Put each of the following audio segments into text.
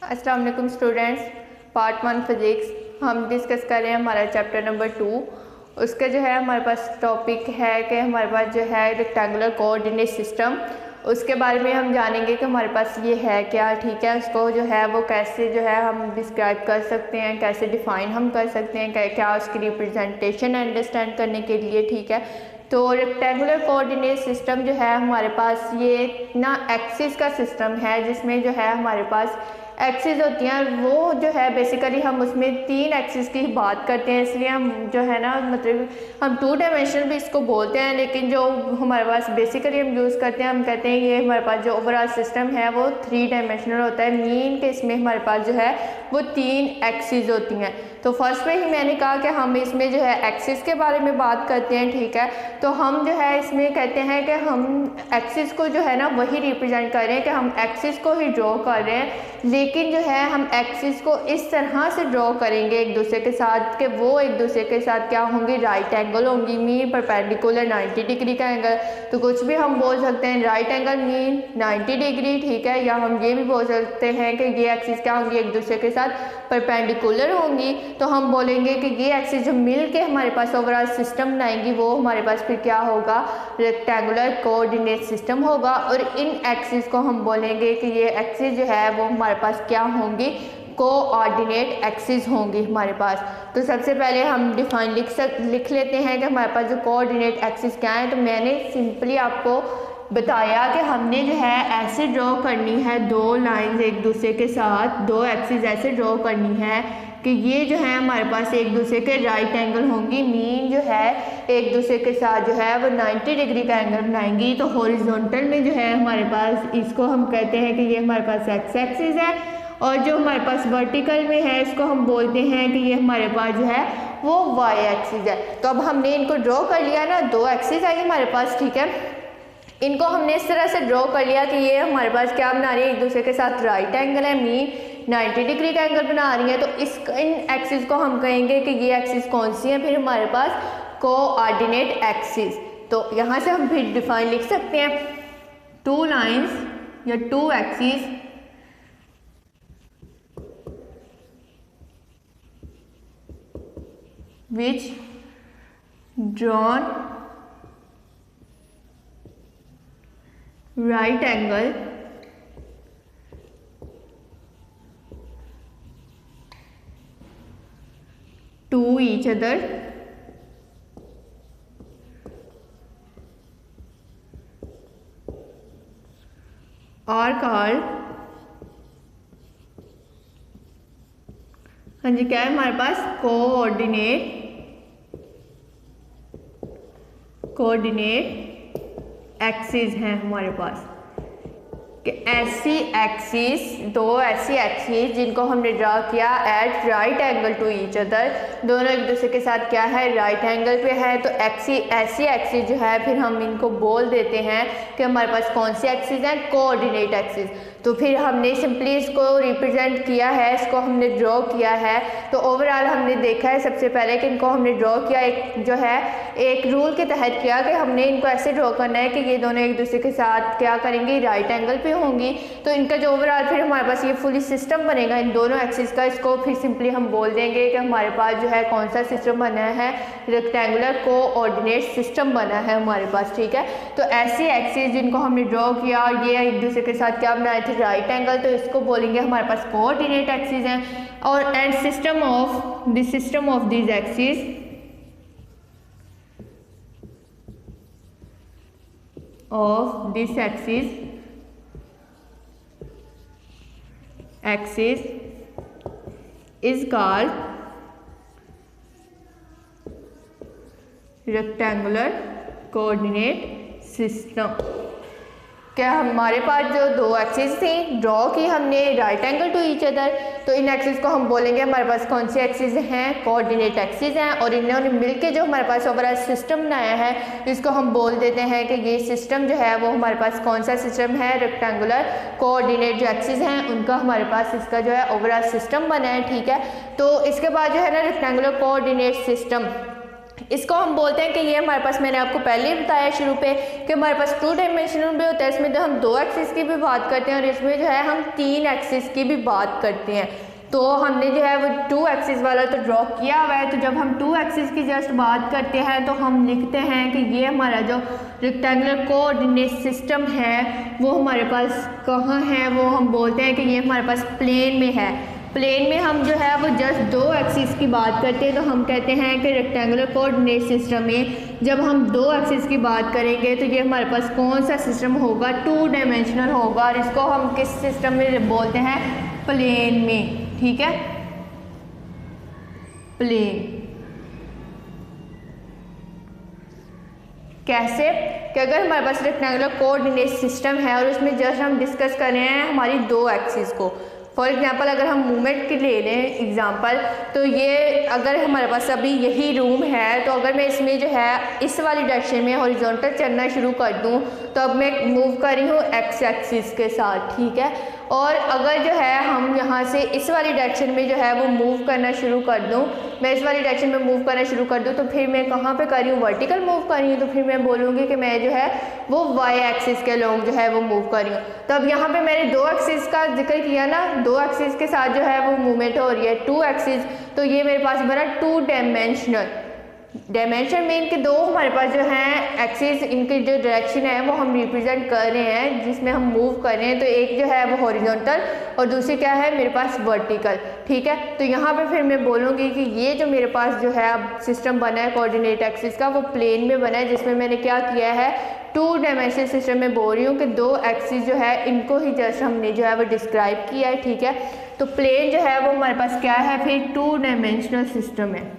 अस्सलाम वालेकुम students. Part 1 physics हम डिस्कस कर रहे हैं हमारा चैप्टर नंबर 2। उसका जो है हमारे पास टॉपिक है कि हमारे पास जो है रेक्टेंगुलर कोऑर्डिनेट सिस्टम, उसके बारे में हम जानेंगे कि हमारे पास ये है क्या, ठीक है। उसको जो है वो कैसे जो है हम डिस्क्राइब कर सकते हैं, कैसे डिफ़ाइन हम कर सकते हैं, क्या उसकी रिप्रेजेंटेशन अंडरस्टैंड करने के लिए, ठीक है। तो रेक्टेंगुलर कोऑर्डिनेट सिस्टम जो है हमारे पास ये ना एक्सिस का सिस्टम है, जिसमें जो है हमारे पास एक्सिस होती हैं। वो जो है बेसिकली हम उसमें 3 एक्सिस की बात करते हैं, इसलिए हम जो है ना मतलब हम 2 डायमेंशनल भी इसको बोलते हैं, लेकिन जो हमारे पास बेसिकली हम यूज़ करते हैं, हम कहते हैं ये हमारे पास जो ओवरऑल सिस्टम है वो 3 डायमेंशनल होता है। मीन के इसमें हमारे पास जो है वो 3 एक्सिस होती हैं। तो फर्स्ट में ही मैंने कहा कि हम इसमें जो है एक्सिस के बारे में बात करते हैं, ठीक है। तो हम जो है इसमें कहते हैं कि हम एक्सिस को जो है ना वही रिप्रेजेंट कर रहे हैं कि हम एक्सिस को ही ड्रॉ कर रहे हैं, लेकिन जो है हम एक्सिस को इस तरह से ड्रॉ करेंगे एक दूसरे के साथ कि वो एक दूसरे के साथ क्या होंगी, राइट एंगल होंगी। मीन परपेंडिकुलर 90 डिग्री का एंगल, तो कुछ भी हम बोल सकते हैं राइट एंगल मीन 90 डिग्री, ठीक है। या हम ये भी बोल सकते हैं कि ये एक्सिस क्या होंगी, एक दूसरे के साथ परपेंडिकुलर होंगी। तो हम बोलेंगे कि ये एक्सिस जो मिल के हमारे पास ओवरऑल सिस्टम बनाएंगी वो हमारे पास फिर क्या होगा, रेक्टेंगुलर कोऑर्डिनेट सिस्टम होगा। और इन एक्सिस को हम बोलेंगे कि ये एक्सिस जो है वो हमारे पास क्या होंगी, कोऑर्डिनेट एक्सिस होंगी हमारे पास। तो सबसे पहले हम डिफाइन लिख लेते हैं कि हमारे पास जो कोऑर्डिनेट एक्सिस क्या है। तो मैंने सिंपली आपको बताया कि हमने जो है ऐसे ड्रॉ करनी है 2 लाइंस एक दूसरे के साथ, 2 एक्सिस ऐसे ड्रॉ करनी है कि ये जो है हमारे पास एक दूसरे के राइट एंगल होंगी। मीन जो है एक दूसरे के साथ जो है वो 90 डिग्री का एंगल बनाएंगी। तो हॉरिजॉन्टल में जो है हमारे पास इसको हम कहते हैं कि ये हमारे पास एक्स एक्सिस है, और जो हमारे पास वर्टिकल में है इसको हम बोलते हैं कि ये हमारे पास जो है वो वाई एक्सिस है। तो अब हमने इनको ड्रॉ कर लिया ना, 2 एक्सिस आई हमारे पास, ठीक है। इनको हमने इस तरह से ड्रॉ कर लिया कि ये हमारे पास क्या बना रही है, एक दूसरे के साथ राइट एंगल है, मीन 90 डिग्री का एंगल बना रही है। तो इन एक्सिस को हम कहेंगे कि ये एक्सिस कौन सी है, फिर हमारे पास कोऑर्डिनेट एक्सिस। तो यहाँ से हम फिर डिफाइन लिख सकते हैं 2 लाइंस या 2 axis which drawn right angle to each other are called, हाँ जी, क्या है हमारे पास कोऑर्डिनेट एक्सिस हैं हमारे पास। कि ऐसी एक्सिस, 2 ऐसी एक्सिस जिनको हमने ड्रा किया at right angle to each other, दोनों एक दूसरे के साथ क्या है, राइट एंगल पे है। तो ऐसी एक्सिस जो है फिर हम इनको बोल देते हैं कि हमारे पास कौन सी एक्सिस है, कोऑर्डिनेट एक्सिस। तो फिर हमने सिंपली इसको रिप्रेजेंट किया है, इसको हमने ड्रॉ किया है। तो ओवरऑल हमने देखा है सबसे पहले कि इनको हमने ड्रॉ किया एक जो है एक रूल के तहत किया कि हमने इनको ऐसे ड्रॉ करना है कि ये दोनों एक दूसरे के साथ क्या करेंगे, राइट एंगल पे होंगी। तो इनका जो ओवरऑल फिर हमारे पास ये फुली सिस्टम बनेगा इन दोनों एक्सिस का। इसको फिर सिंपली हम बोल देंगे कि हमारे पास जो है कौन सा सिस्टम बना है, रेक्टेंगुलर कोऑर्डिनेट सिस्टम बना है हमारे पास, ठीक है। तो ऐसी एक्सिस जिनको हमने ड्रॉ किया और ये एक दूसरे के साथ क्या बनाए थे, राइट एंगल, तो इसको बोलेंगे हमारे पास कोऑर्डिनेट एक्सिस हैं। और and system of this axis is called rectangular coordinate system। क्या हमारे पास जो 2 एक्सिस थी ड्रॉ की हमने right angle to each other, तो इन एक्सिस को हम बोलेंगे हमारे पास कौन सी एक्सिस हैं, कोऑर्डिनेट एक्सिस हैं। और इन्होंने मिलके जो हमारे पास ओवरऑल सिस्टम बनाया है इसको हम बोल देते हैं कि ये सिस्टम जो है वो हमारे पास कौन सा सिस्टम है, रेक्टेंगुलर कोऑर्डिनेट जो एक्सिस हैं उनका हमारे पास इसका जो है ओवरऑल सिस्टम बना है, ठीक है। तो इसके बाद जो है ना रेक्टेंगुलर कोऑर्डिनेट सिस्टम इसको हम बोलते हैं कि ये हमारे पास, मैंने आपको पहले ही बताया शुरू पे कि हमारे पास 2 डायमेंशनल भी होता है, इसमें तो हम 2 एक्सिस की भी बात करते हैं और इसमें जो है हम 3 एक्सिस की भी बात करते हैं। तो हमने जो है वो 2 एक्सिस वाला तो ड्रॉ किया हुआ है। तो जब हम 2 एक्सिस की जस्ट बात करते हैं तो हम लिखते हैं कि ये हमारा जो रेक्टेंगुलर कोऑर्डिनेट सिस्टम है वो हमारे पास कहाँ है, वो हम बोलते हैं कि ये हमारे पास प्लेन में है। प्लेन में हम जो है वो जस्ट 2 एक्सिस की बात करते हैं, तो हम कहते हैं कि रेक्टेंगुलर कोऑर्डिनेट सिस्टम में जब हम 2 एक्सिस की बात करेंगे तो ये हमारे पास कौन सा सिस्टम होगा, 2 डायमेंशनल होगा और इसको हम किस सिस्टम में बोलते हैं, प्लेन में। ठीक है, प्लेन। कैसे कि अगर हमारे पास रेक्टेंगुलर कोऑर्डिनेट सिस्टम है और उसमें जस्ट हम डिस्कस कर रहे हैं हमारी 2 एक्सिस को, फॉर एग्जांपल अगर हम मूवमेंट की ले लें एग्जांपल, तो ये अगर हमारे पास अभी यही रूम है तो अगर मैं इसमें जो है इस वाली डायरेक्शन में हॉरिजॉन्टल चलना शुरू कर दूं तो अब मैं मूव कर रही हूँ एक्स एक्सिस के साथ। ठीक है, और अगर जो है हम यहाँ से इस वाली डायरेक्शन में जो है वो मूव करना शुरू कर दूँ, मैं इस वाली डायरेक्शन में मूव करना शुरू कर दूँ तो फिर मैं कहाँ पे कर रही हूँ, वर्टिकल मूव कर रही हूँ, तो फिर मैं बोलूँगी कि मैं जो है वो वाई एक्सिस के लॉन्ग जो है वो मूव कर रही हूँ। तो अब यहाँ पे मैंने 2 एक्सिस का जिक्र किया ना, 2 एक्सिस के साथ जो है वो मूवमेंट हो रही है 2 एक्सिस, तो ये मेरे पास बना 2 डायमेंशनल। डायमेंशन में इनके 2 हमारे पास जो हैं एक्सिस, इनकी जो डायरेक्शन है वो हम रिप्रेजेंट कर रहे हैं जिसमें हम मूव कर रहे हैं, तो एक जो है वो हॉरिजॉन्टल और दूसरी क्या है मेरे पास वर्टिकल। ठीक है, तो यहाँ पे फिर मैं बोलूँगी कि ये जो मेरे पास जो है अब सिस्टम बना है कोऑर्डिनेट एक्सिस का वो प्लेन में बना है, जिसमें मैंने क्या किया है 2 डायमेंशनल सिस्टम में बोल रही हूँ कि 2 एक्सिस जो है इनको ही जस्ट हमने जो है वो डिस्क्राइब किया है। ठीक है, तो प्लेन जो है वो हमारे पास क्या है, फिर 2 डायमेंशनल सिस्टम है।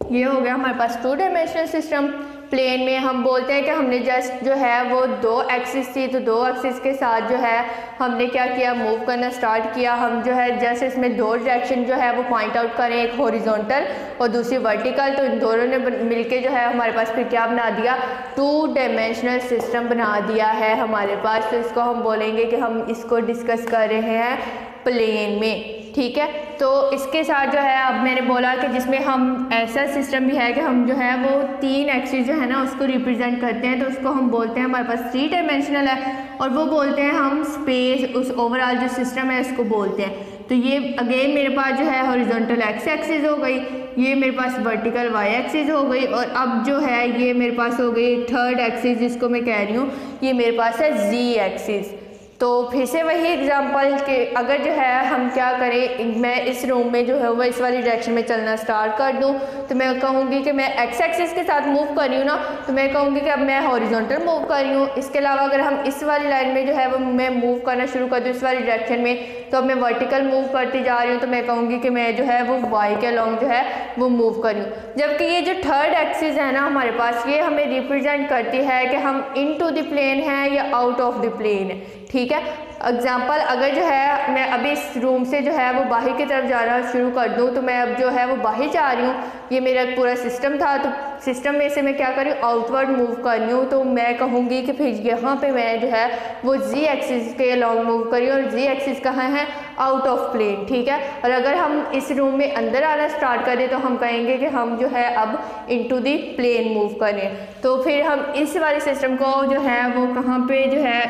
ये हो गया हमारे पास 2 डायमेंशनल सिस्टम। प्लेन में हम बोलते हैं कि हमने जस्ट जो है वो 2 एक्सिस थी, तो 2 एक्सिस के साथ जो है हमने क्या किया, मूव करना स्टार्ट किया। हम जो है जस्ट इसमें 2 डायरेक्शन जो है वो पॉइंट आउट करें, एक हॉरिजॉन्टल और दूसरी वर्टिकल, तो इन दोनों ने मिलके जो है हमारे पास फिर क्या बना दिया, 2 डायमेंशनल सिस्टम बना दिया है हमारे पास। तो इसको हम बोलेंगे कि हम इसको डिस्कस कर रहे हैं प्लेन में। ठीक है, तो इसके साथ जो है अब मैंने बोला कि जिसमें हम ऐसा सिस्टम भी है कि हम जो है वो 3 एक्सिस जो है ना उसको रिप्रेजेंट करते हैं, तो उसको हम बोलते हैं हमारे पास 3 डायमेंशनल है और वो बोलते हैं हम स्पेस, उस ओवरऑल जो सिस्टम है उसको बोलते हैं। तो ये अगेन मेरे पास जो है हॉरिजॉन्टल एक्स एक्सिस हो गई, ये मेरे पास वर्टिकल वाई एक्सिस हो गई और अब जो है ये मेरे पास हो गई 3rd एक्सिस जिसको मैं कह रही हूँ, ये मेरे पास है जी एक्सिस। तो फिर से वही एग्जांपल के अगर जो है हम क्या करें, मैं इस रूम में जो है वो इस वाली डायरेक्शन में चलना स्टार्ट कर दूं तो मैं कहूँगी कि मैं एक्स एक्सिस के साथ मूव कर रही हूँ ना, तो मैं कहूँगी कि अब मैं हॉरिजॉन्टल मूव कर रही हूँ। इसके अलावा अगर हम इस वाली लाइन में जो है वो मैं मूव करना शुरू कर दूँ इस वाली डायरेक्शन में, तो अब मैं वर्टिकल मूव करती जा रही हूँ, तो मैं कहूँगी कि मैं जो है वो वाई के अलॉन्ग जो है वो मूव कर रही हूँ। जबकि ये जो 3rd एक्सिस है ना हमारे पास, ये हमें रिप्रेजेंट करती है कि हम इनटू द प्लेन है या आउट ऑफ द प्लेन है। ठीक है, एग्जाम्पल अगर जो है मैं अभी इस रूम से जो है वो बाहर की तरफ जाना शुरू कर दूं, तो मैं अब जो है वो बाहर जा रही हूँ, ये मेरा पूरा सिस्टम था, तो सिस्टम में से मैं क्या कर रही हूँ, आउटवर्ड मूव कर रही हूँ, तो मैं कहूँगी कि फिर यहाँ पे मैं जो है वो जी एक्सिस के अलॉन्ग मूव कर रही हूँ और जी एक्सिस कहाँ है, आउट ऑफ प्लेन। ठीक है, और अगर हम इस रूम में अंदर आना स्टार्ट करें तो हम कहेंगे कि हम जो है अब इनटू द प्लेन मूव करें। तो फिर हम इस वाले सिस्टम को जो है वो कहाँ पे जो है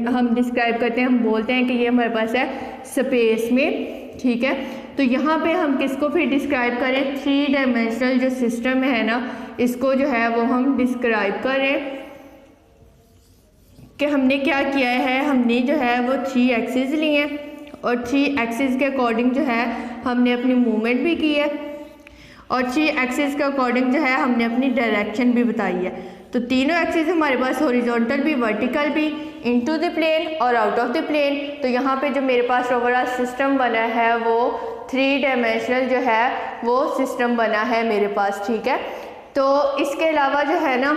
हम डिस्क्राइब करते हैं, हम बोलते हैं कि ये हमारे पास है स्पेस में। ठीक है, तो यहाँ पे हम किसको फिर डिस्क्राइब करें, 3 डायमेंशनल जो सिस्टम है ना इसको जो है वो हम डिस्क्राइब करें कि हमने क्या किया है, हमने जो है वो 3 एक्सिस लिए और 3 एक्सिस के अकॉर्डिंग जो है हमने अपनी मूवमेंट भी की है और 3 एक्सिस के अकॉर्डिंग जो है हमने अपनी डायरेक्शन भी बताई है। तो तीनों एक्सिस हमारे पास हॉरिजॉन्टल भी, वर्टिकल भी, इनटू द प्लेन और आउट ऑफ द प्लेन। तो यहाँ पे जो मेरे पास ओवरऑल सिस्टम बना है वो 3 डायमेंशनल जो है वो सिस्टम बना है मेरे पास। ठीक है, तो इसके अलावा जो है ना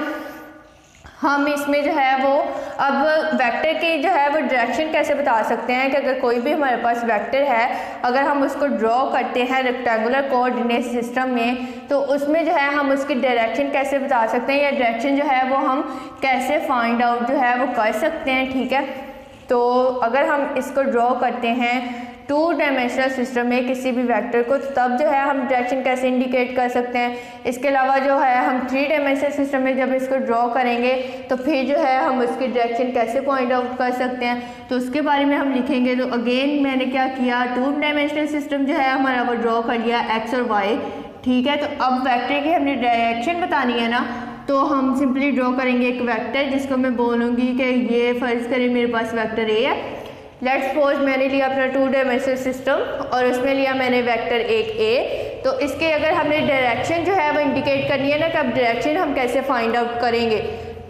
हम इसमें जो है वो अब वेक्टर की जो है वो डायरेक्शन कैसे बता सकते हैं कि अगर कोई भी हमारे पास वेक्टर है, अगर हम उसको ड्रॉ करते हैं रेक्टेंगुलर कोऑर्डिनेट सिस्टम में, तो उसमें जो है हम उसकी डायरेक्शन कैसे बता सकते हैं, या डायरेक्शन जो है वो हम कैसे फाइंड आउट जो है वो कर सकते हैं। ठीक है, तो अगर हम इसको ड्रॉ करते हैं 2 डायमेंशनल सिस्टम में किसी भी वेक्टर को, तब जो है हम डायरेक्शन कैसे इंडिकेट कर सकते हैं। इसके अलावा जो है हम 3 डायमेंशनल सिस्टम में जब इसको ड्रॉ करेंगे तो फिर जो है हम उसकी डायरेक्शन कैसे पॉइंट आउट कर सकते हैं, तो उसके बारे में हम लिखेंगे। तो अगेन मैंने क्या किया, 2 डायमेंशनल सिस्टम जो है हमारा वो ड्रॉ कर लिया एक्स और वाई। ठीक है, तो अब वेक्टर की हमने डायरेक्शन बतानी है ना, तो हम सिंपली ड्रॉ करेंगे एक वेक्टर जिसको मैं बोलूँगी कि ये फ़र्ज़ करें मेरे पास वेक्टर ए है। लेट्स सपोज मैंने लिया अपना 2 डायमेंशनल सिस्टम और उसमें लिया मैंने वेक्टर एक ए। तो इसके अगर हमने डायरेक्शन जो है वो इंडिकेट करनी है ना कि अब डायरेक्शन हम कैसे फाइंड आउट करेंगे,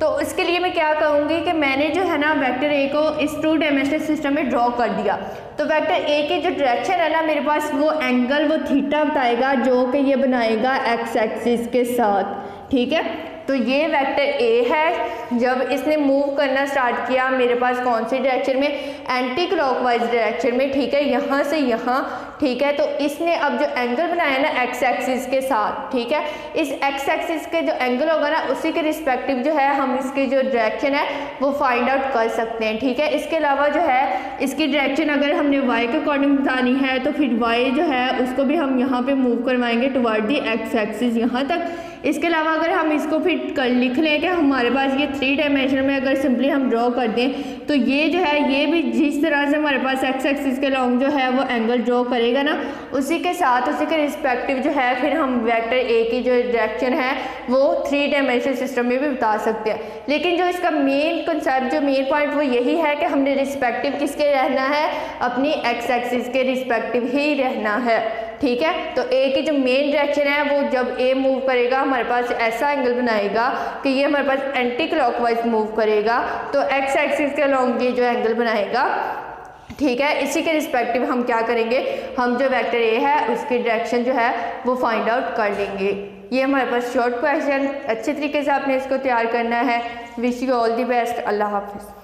तो उसके लिए मैं क्या कहूँगी कि मैंने जो है ना वेक्टर ए को इस 2 डायमेंशनल सिस्टम में ड्रॉ कर दिया। तो वेक्टर ए की जो डायरेक्शन है ना मेरे पास, वो एंगल वो थीटा बताएगा जो कि ये बनाएगा एक्स एक्सिस के साथ। ठीक है, तो ये वेक्टर ए है। जब इसने मूव करना स्टार्ट किया मेरे पास कौन सी डायरेक्शन में, एंटी क्लॉकवाइज डायरेक्शन में। ठीक है, यहाँ से यहाँ। ठीक है, तो इसने अब जो एंगल बनाया ना एक्स एक्सिस के साथ, ठीक है, इस एक्स एक्सिस के जो एंगल होगा ना उसी के रिस्पेक्टिव जो है हम इसकी जो डायरेक्शन है वो फाइंड आउट कर सकते हैं। ठीक है, इसके अलावा जो है इसकी डायरेक्शन अगर हमने वाई के अकॉर्डिंग बतानी है तो फिर वाई जो है उसको भी हम यहाँ पे मूव करवाएंगे टुवर्ड दी एक्स एक्सिस यहाँ तक। इसके अलावा अगर हम इसको फिर कर लिख लें कि हमारे पास ये 3 डायमेंशन में अगर सिंपली हम ड्रॉ कर दें तो ये जो है ये भी जिस तरह से हमारे पास एक्स एक्सिस के लॉन्ग जो है वो एंगल ड्रॉ करेगा ना, उसी के साथ उसी के रिस्पेक्टिव जो है फिर हम वेक्टर ए की जो डायरेक्शन है वो 3 डायमेंशनल सिस्टम में भी बता सकते हैं। लेकिन जो इसका मेन कंसेप्ट, जो मेन पॉइंट वो यही है कि हमने रिस्पेक्टिव किसके रहना है, अपनी एक्स एक्सिस के रिस्पेक्टिव ही रहना है। ठीक है, तो ए की जो मेन डायरेक्शन है वो जब ए मूव करेगा हमारे पास ऐसा एंगल बनाएगा कि ये हमारे पास एंटी क्लॉकवाइज मूव करेगा, तो एक्स एक्सिस के अलोंग ये जो एंगल बनाएगा। ठीक है, इसी के रिस्पेक्टिव हम क्या करेंगे, हम जो वेक्टर ए है उसकी डायरेक्शन जो है वो फाइंड आउट कर लेंगे। ये हमारे पास शॉर्ट क्वेश्चन, अच्छे तरीके से आपने इसको तैयार करना है। Wish you all the best. अल्लाह हाफिज़।